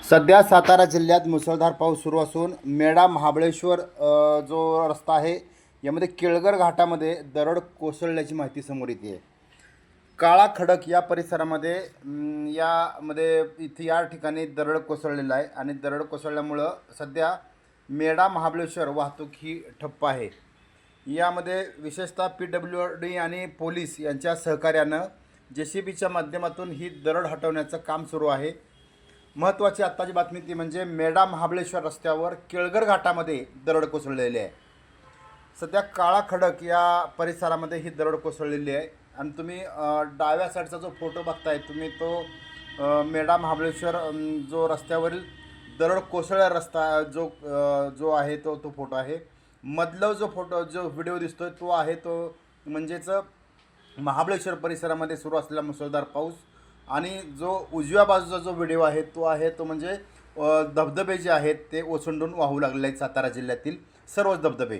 सध्या सातारा जिल्ह्यात मुसळधार पाऊस सुरू असून मेढा महाबळेश्वर जो रस्ता आहे यामध्ये केळगर घाटामध्ये दरड कोसळल्याची माहिती समोर येते आहे. काळा खडक या परिसरामध्ये या ठिकाणी दरड कोसळलेला आहे आणि दरड कोसळल्यामुळं सध्या मेढा महाबळेश्वर वाहतूक ही ठप्प आहे. यामध्ये विशेषतः PWD आणि पोलीस यांच्या सहकार्यानं JCBच्या माध्यमातून ही दरड हटवण्याचं काम सुरू आहे. महत्त्वाची आत्ताची बातमी ती म्हणजे मेढा महाबळेश्वर रस्त्यावर केळगर घाटामध्ये दरड कोसळलेली आहे. सध्या काळा खडक या परिसरामध्ये ही दरड कोसळलेली आहे आणि तुम्ही डाव्या साईडचा जो फोटो बघताय तुम्ही तो मेढा महाबळेश्वर जो रस्त्यावरील दरड कोसळला रस्ता जो आहे तो फोटो आहे. मधलं जो व्हिडिओ दिसतोय तो आहे तो म्हणजेच महाबळेश्वर परिसरामध्ये सुरू असलेला मुसळधार पाऊस आणि जो उजव्या बाजूचा जो व्हिडिओ आहे तो म्हणजे धबधबे जे आहेत ते ओसंडून वाहू लागलेले आहेत सातारा जिल्ह्यातील सर्वच धबधबे.